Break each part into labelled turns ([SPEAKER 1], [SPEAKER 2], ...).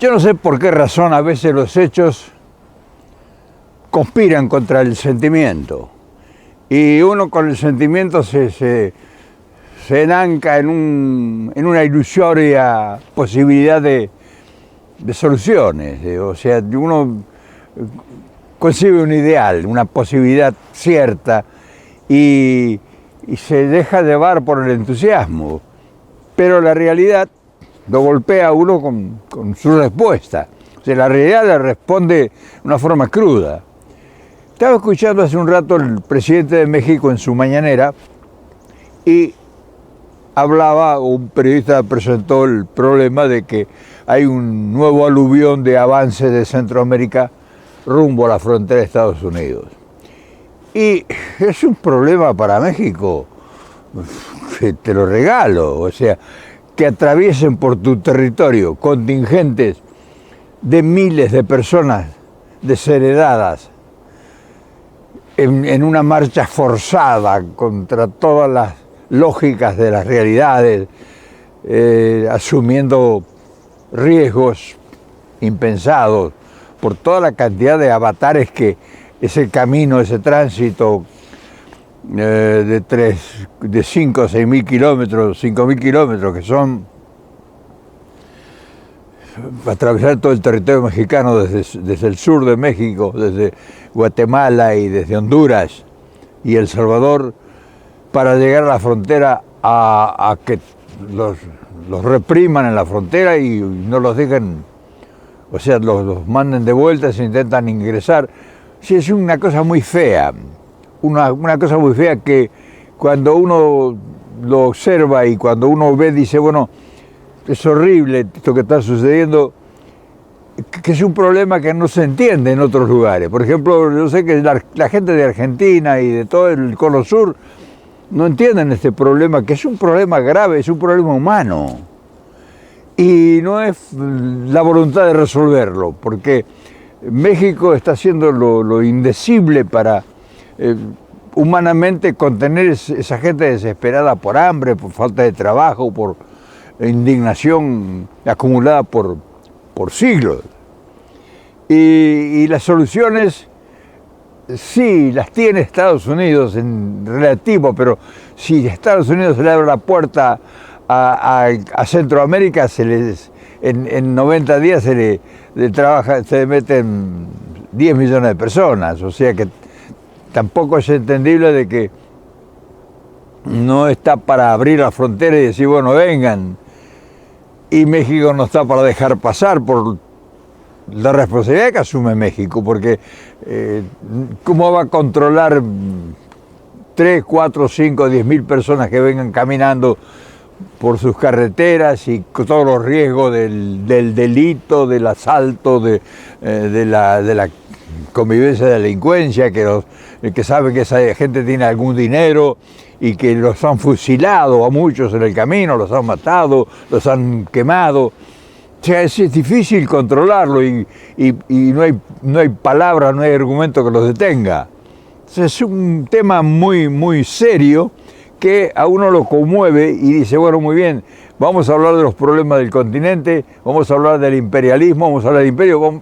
[SPEAKER 1] Yo no sé por qué razón a veces los hechos conspiran contra el sentimiento y uno con el sentimiento se enanca en una ilusoria posibilidad de soluciones. O sea, uno concibe un ideal, una posibilidad cierta y se deja llevar por el entusiasmo, pero la realidad lo golpea a uno con su respuesta. O sea, la realidad le responde de una forma cruda. Estaba escuchando hace un rato el presidente de México en su mañanera y hablaba, un periodista presentó el problema de que hay un nuevo aluvión de avance de Centroamérica rumbo a la frontera de Estados Unidos. Y es un problema para México, que te lo regalo, o sea, que atraviesen por tu territorio contingentes de miles de personas desheredadas en una marcha forzada contra todas las lógicas de las realidades, asumiendo riesgos impensados por toda la cantidad de avatares que ese camino, ese tránsito de 5 o 6 mil kilómetros, 5 mil kilómetros, que son atravesar todo el territorio mexicano desde el sur de México, desde Guatemala y desde Honduras y El Salvador, para llegar a la frontera a que los repriman en la frontera y no los dejen, o sea, los manden de vuelta, se intentan ingresar. Sí, es una cosa muy fea, una cosa muy fea que cuando uno lo observa y cuando uno ve, dice, bueno, es horrible esto que está sucediendo, que es un problema que no se entiende en otros lugares. Por ejemplo, yo sé que la gente de Argentina y de todo el Cono Sur no entienden este problema, que es un problema grave, es un problema humano. Y no es la voluntad de resolverlo, porque México está haciendo lo indecible para humanamente contener esa gente desesperada por hambre, por falta de trabajo, por indignación acumulada por siglos. Y las soluciones sí las tiene Estados Unidos en relativo, pero si Estados Unidos le abre la puerta a Centroamérica, en 90 días se le meten 10 millones de personas, o sea que tampoco es entendible de que no está para abrir la frontera y decir, bueno, vengan, y México no está para dejar pasar por la responsabilidad que asume México, porque ¿cómo va a controlar 3, 4, 5, 10 mil personas que vengan caminando por sus carreteras y con todos los riesgos del delito, del asalto, de la convivencia de la delincuencia, que sabe que esa gente tiene algún dinero y que los han fusilado a muchos en el camino, los han matado, los han quemado? O sea, es difícil controlarlo y no hay palabra, no hay argumento que los detenga. Entonces es un tema muy, muy serio que a uno lo conmueve y dice, bueno, muy bien, vamos a hablar de los problemas del continente, vamos a hablar del imperialismo, vamos a hablar del imperio,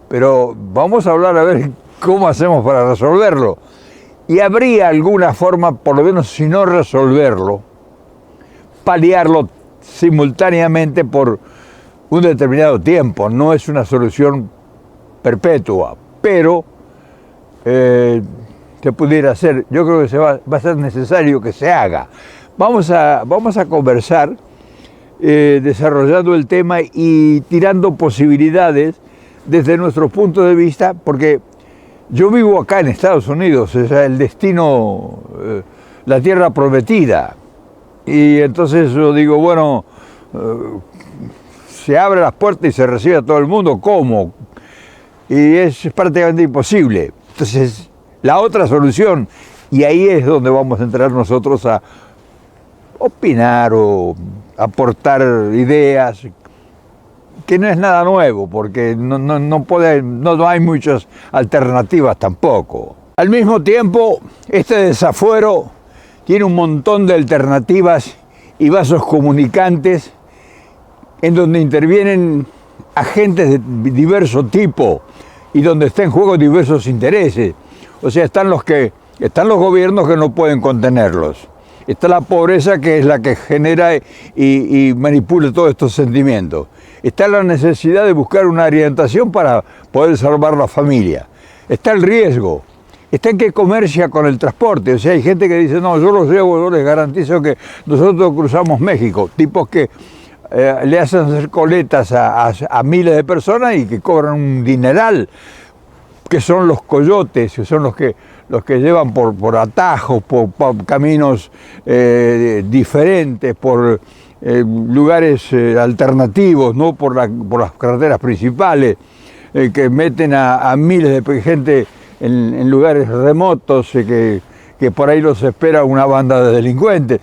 [SPEAKER 1] pero vamos a hablar a ver cómo hacemos para resolverlo. Y habría alguna forma, por lo menos si no resolverlo, paliarlo simultáneamente por un determinado tiempo. No es una solución perpetua, pero se pudiera hacer. Yo creo que va a ser necesario que se haga. Vamos a conversar desarrollando el tema y tirando posibilidades desde nuestro punto de vista, porque yo vivo acá en Estados Unidos, es el destino, la tierra prometida. Y entonces yo digo, bueno, se abren las puertas y se recibe a todo el mundo, ¿cómo? Y es prácticamente imposible. Entonces, la otra solución, y ahí es donde vamos a entrar nosotros a opinar o aportar ideas, que no es nada nuevo, porque no hay muchas alternativas tampoco. Al mismo tiempo, este desafuero tiene un montón de alternativas y vasos comunicantes en donde intervienen agentes de diverso tipo y donde está en juego diversos intereses. O sea, están los gobiernos que no pueden contenerlos. Está la pobreza, que es la que genera y manipula todos estos sentimientos. Está la necesidad de buscar una orientación para poder salvar la familia. Está el riesgo. Está en que comercia con el transporte. O sea, hay gente que dice, no, yo los llevo, yo les garantizo que nosotros cruzamos México. Tipos que le hacen hacer coletas a miles de personas y que cobran un dineral, que son los coyotes, que son los que llevan por atajos, por caminos diferentes, por lugares alternativos, no por las carreteras principales, que meten a miles de gente en lugares remotos, que por ahí los espera una banda de delincuentes.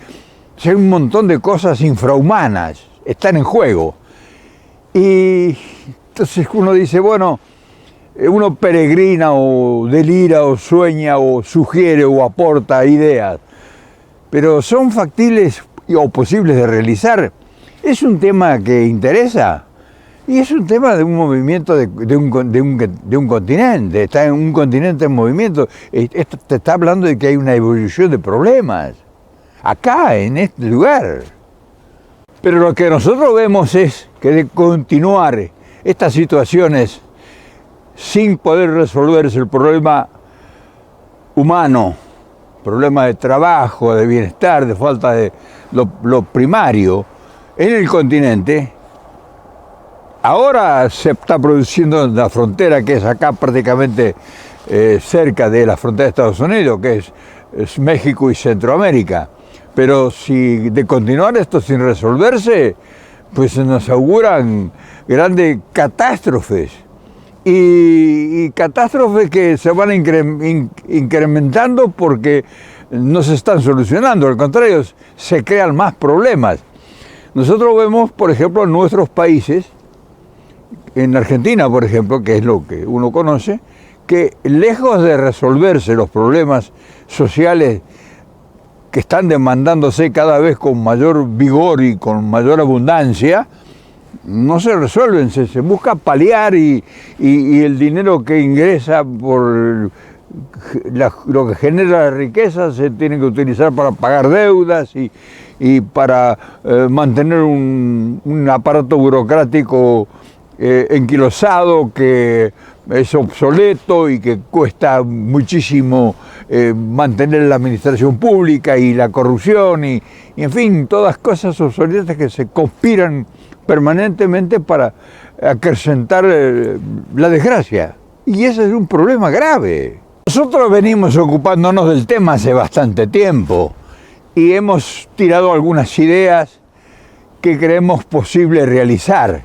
[SPEAKER 1] O sea, hay un montón de cosas infrahumanas están en juego. Y entonces uno dice, bueno, uno peregrina o delira o sueña o sugiere o aporta ideas, pero ¿son factibles o posibles de realizar? ¿Es un tema que interesa? Y es un tema de un movimiento de un continente, está en un continente en movimiento. Esto te está hablando de que hay una evolución de problemas, acá, en este lugar. Pero lo que nosotros vemos es que de continuar estas situaciones sin poder resolverse el problema humano, problema de trabajo, de bienestar, de falta de lo primario en el continente, ahora se está produciendo en la frontera, que es acá prácticamente cerca de la frontera de Estados Unidos, que es México y Centroamérica. Pero si de continuar esto sin resolverse, pues se nos auguran grandes catástrofes. Y catástrofes que se van incrementando porque no se están solucionando, al contrario, se crean más problemas. Nosotros vemos, por ejemplo, en nuestros países, en Argentina, por ejemplo, que es lo que uno conoce, que lejos de resolverse los problemas sociales que están demandándose cada vez con mayor vigor y con mayor abundancia, no se resuelven, se busca paliar y el dinero que ingresa por lo que genera la riqueza se tiene que utilizar para pagar deudas y para mantener un aparato burocrático enquilosado que es obsoleto y que cuesta muchísimo mantener la administración pública y la corrupción y en fin, todas cosas obsoletas que se conspiran permanentemente para acrecentar la desgracia. Y ese es un problema grave. Nosotros venimos ocupándonos del tema hace bastante tiempo y hemos tirado algunas ideas que creemos posible realizar.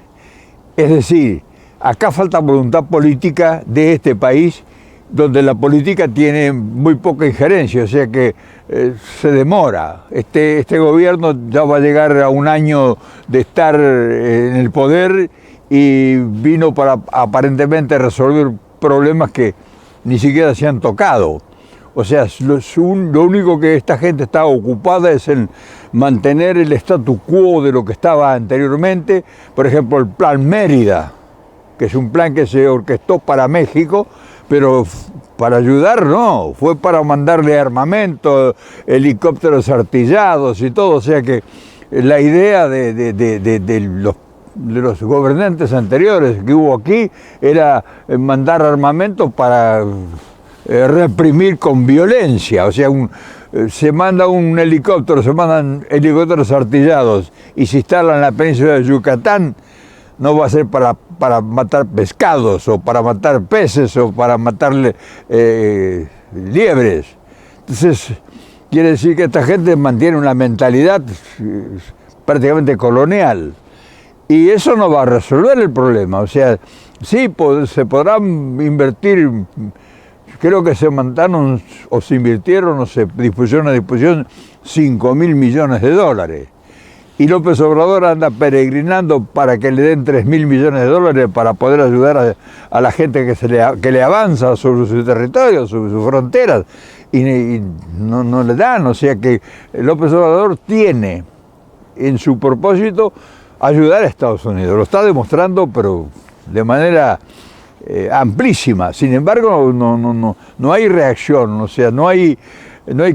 [SPEAKER 1] Es decir, acá falta voluntad política de este país, donde la política tiene muy poca injerencia, o sea que se demora. Este gobierno ya va a llegar a un año de estar en el poder y vino para aparentemente resolver problemas que ni siquiera se han tocado. O sea, lo único que esta gente está ocupada es en mantener el statu quo de lo que estaba anteriormente. Por ejemplo, el Plan Mérida, que es un plan que se orquestó para México, pero para ayudar no, fue para mandarle armamento, helicópteros artillados y todo. O sea que la idea de los gobernantes anteriores que hubo aquí era mandar armamento para reprimir con violencia. O sea, se manda un helicóptero, se mandan helicópteros artillados y se instalan en la península de Yucatán, no va a ser para matar pescados o para matar peces o para matar liebres. Entonces, quiere decir que esta gente mantiene una mentalidad prácticamente colonial. Y eso no va a resolver el problema. O sea, sí, se podrán invertir, creo que se mandaron o se invirtieron o se dispusieron a disposición 5.000 millones de dólares. Y López Obrador anda peregrinando para que le den 3.000 millones de dólares para poder ayudar a la gente que le avanza sobre su territorio, sobre sus fronteras, y no le dan. O sea que López Obrador tiene en su propósito ayudar a Estados Unidos. Lo está demostrando, pero de manera amplísima. Sin embargo, no hay reacción, o sea, no hay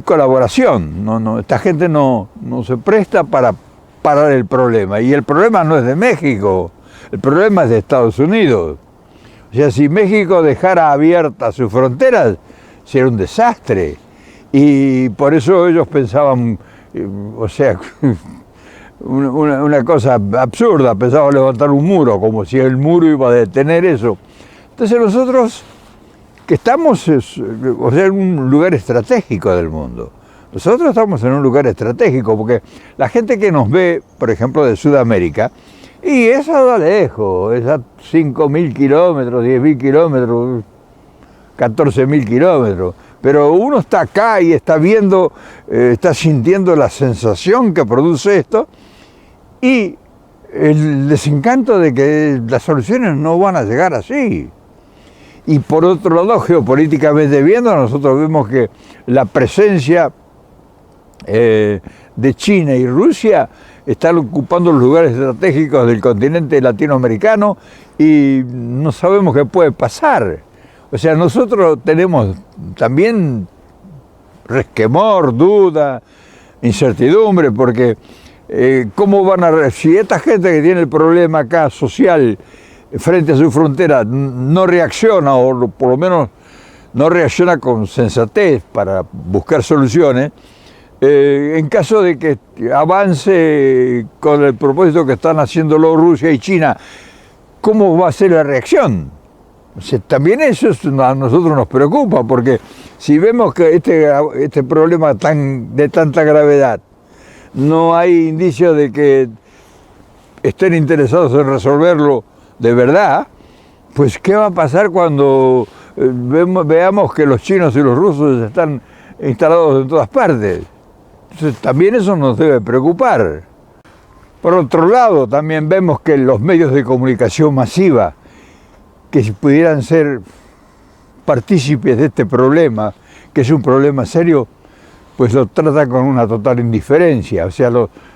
[SPEAKER 1] colaboración. Esta gente no se presta para parar el problema. Y el problema no es de México, el problema es de Estados Unidos. O sea, si México dejara abiertas sus fronteras, sería un desastre. Y por eso ellos pensaban, o sea, una cosa absurda, pensaban levantar un muro, como si el muro iba a detener eso. Entonces nosotros, que estamos, o sea, en un lugar estratégico del mundo, nosotros estamos en un lugar estratégico, porque la gente que nos ve, por ejemplo, de Sudamérica, y eso da lejos, es a 5.000 kilómetros, 10.000 kilómetros, 14.000 kilómetros, pero uno está acá y está viendo, está sintiendo la sensación que produce esto, y el desencanto de que las soluciones no van a llegar así. Y por otro lado, geopolíticamente viendo, nosotros vemos que la presencia de China y Rusia están ocupando los lugares estratégicos del continente latinoamericano y no sabemos qué puede pasar. O sea, nosotros tenemos también resquemor, duda, incertidumbre, porque ¿cómo van a... Si esta gente que tiene el problema acá social frente a su frontera no reacciona, o por lo menos no reacciona con sensatez para buscar soluciones, en caso de que avance con el propósito que están haciéndolo Rusia y China, ¿cómo va a ser la reacción? O sea, también eso a nosotros nos preocupa, porque si vemos que este problema de tanta gravedad, no hay indicios de que estén interesados en resolverlo de verdad, pues ¿qué va a pasar cuando veamos que los chinos y los rusos están instalados en todas partes? Entonces, también eso nos debe preocupar. Por otro lado, también vemos que los medios de comunicación masiva, que si pudieran ser partícipes de este problema, que es un problema serio, pues lo tratan con una total indiferencia, o sea,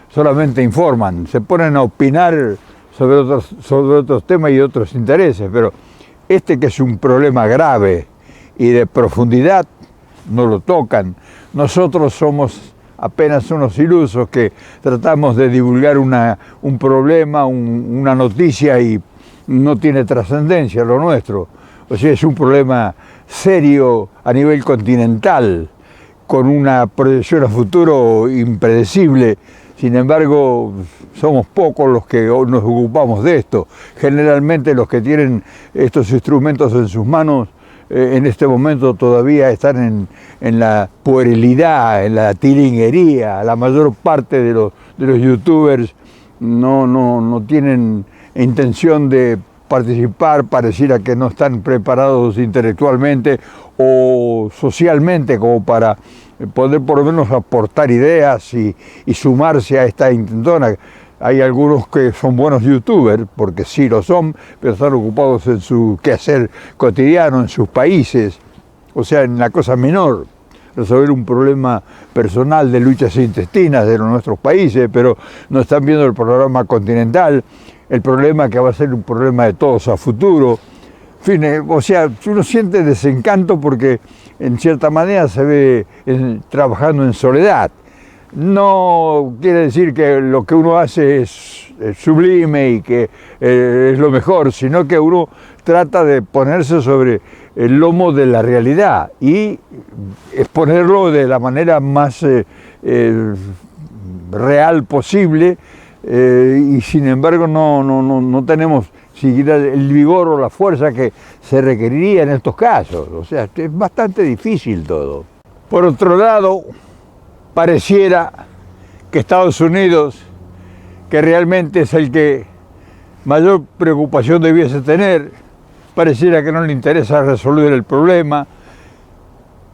[SPEAKER 1] solamente informan, se ponen a opinar sobre otros temas y otros intereses, pero este que es un problema grave y de profundidad, no lo tocan. Nosotros somos apenas unos ilusos que tratamos de divulgar un problema, una noticia, y no tiene trascendencia lo nuestro. O sea, es un problema serio a nivel continental, con una proyección a futuro impredecible. Sin embargo, somos pocos los que nos ocupamos de esto. Generalmente los que tienen estos instrumentos en sus manos en este momento todavía están en la puerilidad, en la tiringuería. La mayor parte de los youtubers no tienen intención de participar, pareciera que no están preparados intelectualmente o socialmente como para poder por lo menos aportar ideas y sumarse a esta intentona. Hay algunos que son buenos youtubers, porque sí lo son, pero están ocupados en su quehacer cotidiano, en sus países, o sea, en la cosa menor, resolver un problema personal de luchas intestinas de nuestros países, pero no están viendo el programa continental, el problema que va a ser un problema de todos a futuro. En fin, o sea, uno siente desencanto porque en cierta manera se ve trabajando en soledad. No quiere decir que lo que uno hace es sublime y que es lo mejor, sino que uno trata de ponerse sobre el lomo de la realidad y exponerlo de la manera más real posible, y sin embargo no tenemos siquiera el vigor o la fuerza que se requeriría en estos casos. O sea, es bastante difícil todo. Por otro lado, pareciera que Estados Unidos, que realmente es el que mayor preocupación debiese tener, pareciera que no le interesa resolver el problema,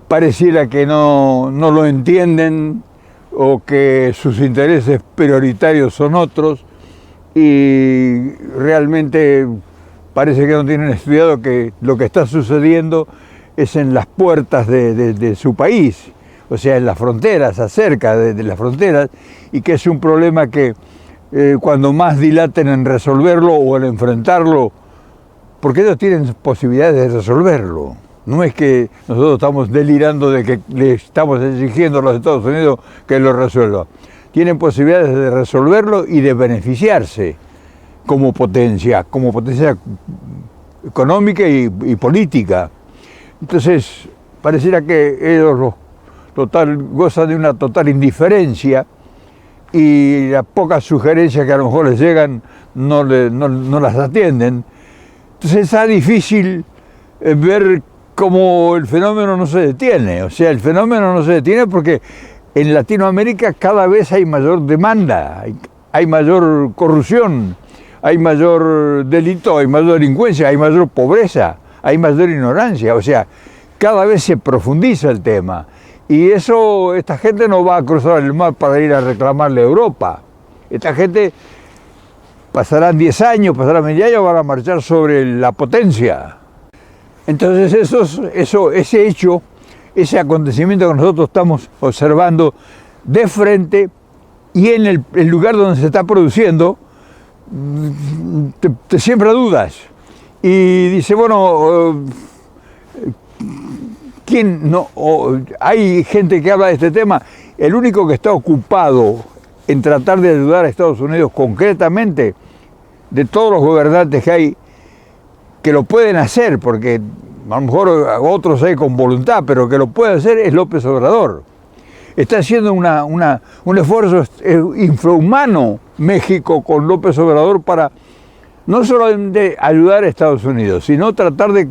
[SPEAKER 1] pareciera que no lo entienden o que sus intereses prioritarios son otros, y realmente parece que no tienen estudiado que lo que está sucediendo es en las puertas de su país, o sea, en las fronteras, acerca de las fronteras, y que es un problema que cuando más dilaten en resolverlo o en enfrentarlo, porque ellos tienen posibilidades de resolverlo. No es que nosotros estamos delirando de que le estamos exigiendo a los Estados Unidos que lo resuelva. Tienen posibilidades de resolverlo y de beneficiarse como potencia económica y política. Entonces, pareciera que ellos gozan de una total indiferencia y las pocas sugerencias que a lo mejor les llegan no las atienden. Entonces está difícil ver cómo el fenómeno no se detiene. O sea, el fenómeno no se detiene porque en Latinoamérica cada vez hay mayor demanda, hay mayor corrupción, hay mayor delito, hay mayor delincuencia, hay mayor pobreza, hay mayor ignorancia. O sea, cada vez se profundiza el tema. Y eso, esta gente no va a cruzar el mar para ir a reclamarle a Europa. Esta gente pasarán 10 años, pasarán 20 años, van a marchar sobre la potencia. Entonces ese hecho, ese acontecimiento que nosotros estamos observando de frente y en el lugar donde se está produciendo, te siembra dudas. Y dice, bueno, ¿quién no? Hay gente que habla de este tema. El único que está ocupado en tratar de ayudar a Estados Unidos concretamente, de todos los gobernantes que hay, que lo pueden hacer, porque a lo mejor otros hay con voluntad, pero que lo puede hacer, es López Obrador. Está haciendo un esfuerzo infrahumano México con López Obrador para no solamente ayudar a Estados Unidos, sino tratar de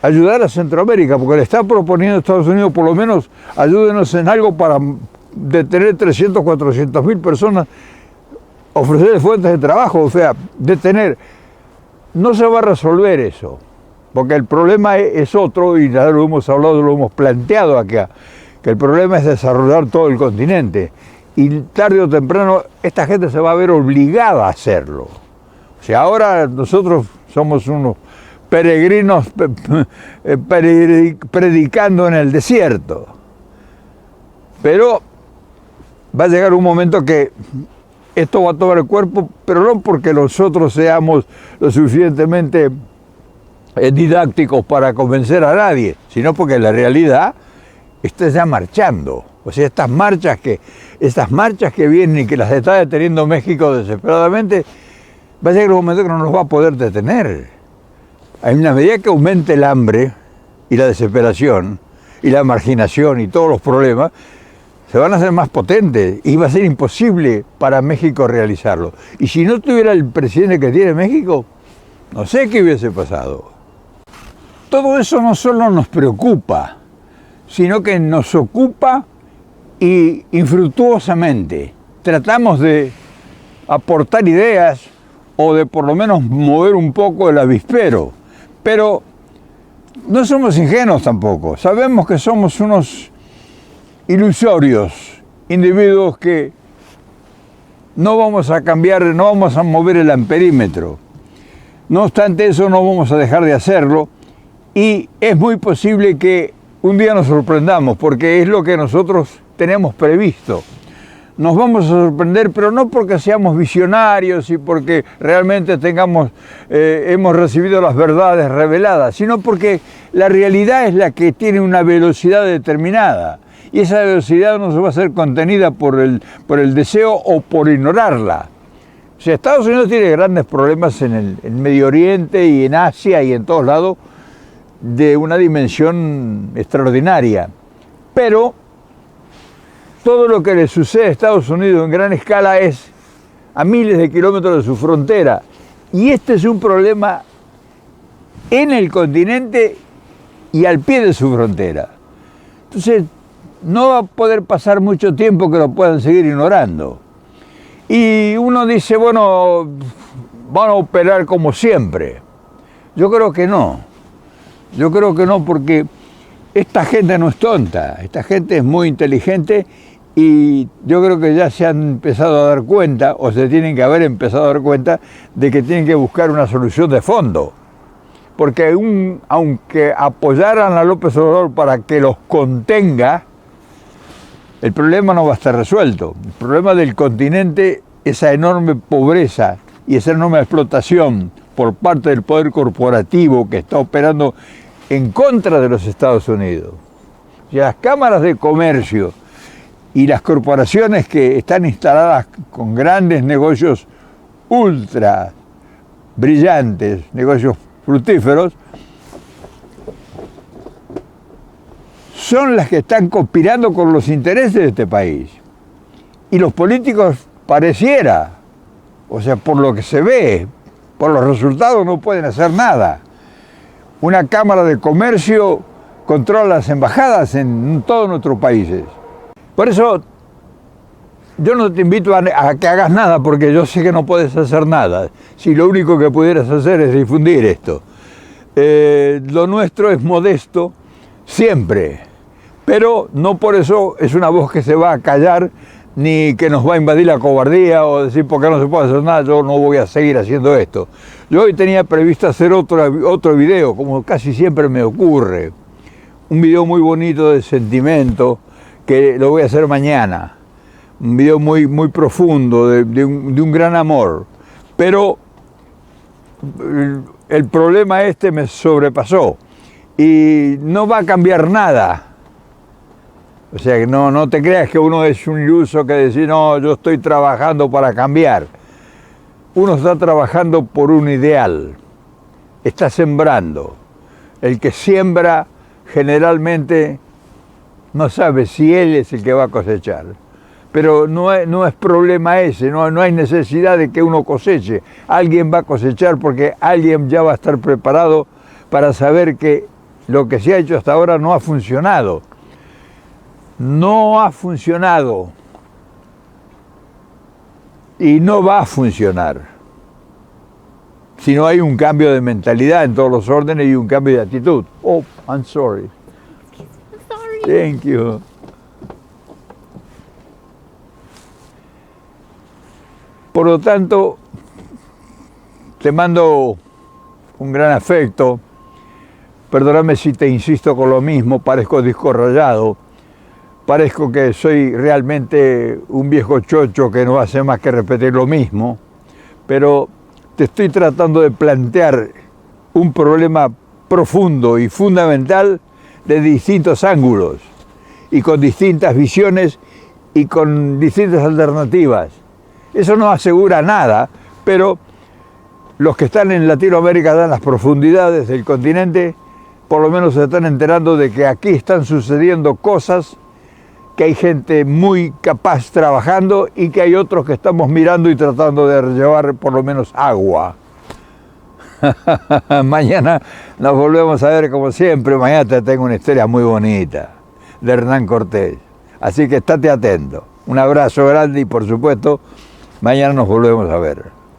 [SPEAKER 1] ayudar a Centroamérica, porque le está proponiendo a Estados Unidos, por lo menos, ayúdenos en algo para detener 300, 400 mil personas, ofrecerles fuentes de trabajo, o sea, detener. No se va a resolver eso, porque el problema es otro, y ya lo hemos hablado, lo hemos planteado acá, que el problema es desarrollar todo el continente, y tarde o temprano esta gente se va a ver obligada a hacerlo. O sea, ahora nosotros somos unos peregrinos predicando en el desierto, pero va a llegar un momento que esto va a tomar el cuerpo, pero no porque nosotros seamos lo suficientemente didácticos para convencer a nadie, sino porque la realidad está ya marchando. O sea, estas marchas que vienen y que las está deteniendo México desesperadamente, va a llegar un momento que no nos va a poder detener. En una medida que aumente el hambre y la desesperación y la marginación y todos los problemas, se van a hacer más potentes y va a ser imposible para México realizarlo. Y si no tuviera el presidente que tiene México, no sé qué hubiese pasado. Todo eso no solo nos preocupa, sino que nos ocupa y infructuosamente. Tratamos de aportar ideas o de por lo menos mover un poco el avispero, pero no somos ingenuos tampoco. Sabemos que somos unos ilusorios, individuos que no vamos a cambiar, no vamos a mover el amperímetro. No obstante eso, no vamos a dejar de hacerlo y es muy posible que un día nos sorprendamos, porque es lo que nosotros tenemos previsto. Nos vamos a sorprender, pero no porque seamos visionarios y porque realmente hemos recibido las verdades reveladas, sino porque la realidad es la que tiene una velocidad determinada. Y esa velocidad no se va a ser contenida por el deseo o por ignorarla. O sea, Estados Unidos tiene grandes problemas en el Medio Oriente y en Asia y en todos lados de una dimensión extraordinaria. Pero todo lo que le sucede a Estados Unidos en gran escala es a miles de kilómetros de su frontera. Y este es un problema en el continente y al pie de su frontera. Entonces, no va a poder pasar mucho tiempo que lo puedan seguir ignorando. Y uno dice, bueno, van a operar como siempre. Yo creo que no. Yo creo que no, porque esta gente no es tonta, esta gente es muy inteligente y yo creo que ya se han empezado a dar cuenta, o se tienen que haber empezado a dar cuenta, de que tienen que buscar una solución de fondo. Porque aunque apoyaran a López Obrador para que los contenga, el problema no va a estar resuelto. El problema del continente esa enorme pobreza y esa enorme explotación por parte del poder corporativo que está operando en contra de los Estados Unidos. Y las cámaras de comercio y las corporaciones que están instaladas con grandes negocios ultra brillantes, negocios fructíferos, son las que están conspirando con los intereses de este país. Y los políticos pareciera, o sea, por lo que se ve, por los resultados no pueden hacer nada. Una Cámara de Comercio controla las embajadas en todos nuestros países. Por eso yo no te invito a que hagas nada, porque yo sé que no puedes hacer nada. Si lo único que pudieras hacer es difundir esto. Lo nuestro es modesto, siempre. Pero no por eso es una voz que se va a callar, ni que nos va a invadir la cobardía o decir porque no se puede hacer nada, yo no voy a seguir haciendo esto. Yo hoy tenía previsto hacer otro video, como casi siempre me ocurre. Un video muy bonito de sentimiento, que lo voy a hacer mañana. Un video muy, muy profundo, de un gran amor. Pero el problema me sobrepasó y no va a cambiar nada. O sea, que no te creas que uno es un iluso que dice, no, yo estoy trabajando para cambiar. Uno está trabajando por un ideal, está sembrando. El que siembra generalmente no sabe si él es el que va a cosechar. Pero no es problema ese, no hay necesidad de que uno coseche. Alguien va a cosechar porque alguien ya va a estar preparado para saber que lo que se ha hecho hasta ahora no ha funcionado. No ha funcionado y no va a funcionar si no hay un cambio de mentalidad en todos los órdenes y un cambio de actitud. Oh, I'm sorry. Thank you. Por lo tanto, te mando un gran afecto. Perdóname si te insisto con lo mismo, parezco disco rayado. Parezco que soy realmente un viejo chocho que no hace más que repetir lo mismo, pero te estoy tratando de plantear un problema profundo y fundamental de distintos ángulos y con distintas visiones y con distintas alternativas. Eso no asegura nada, pero los que están en Latinoamérica dan las profundidades del continente, por lo menos se están enterando de que aquí están sucediendo cosas, que hay gente muy capaz trabajando y que hay otros que estamos mirando y tratando de llevar por lo menos agua. Mañana nos volvemos a ver como siempre. Mañana te tengo una historia muy bonita de Hernán Cortés. Así que estate atento. Un abrazo grande y por supuesto, mañana nos volvemos a ver.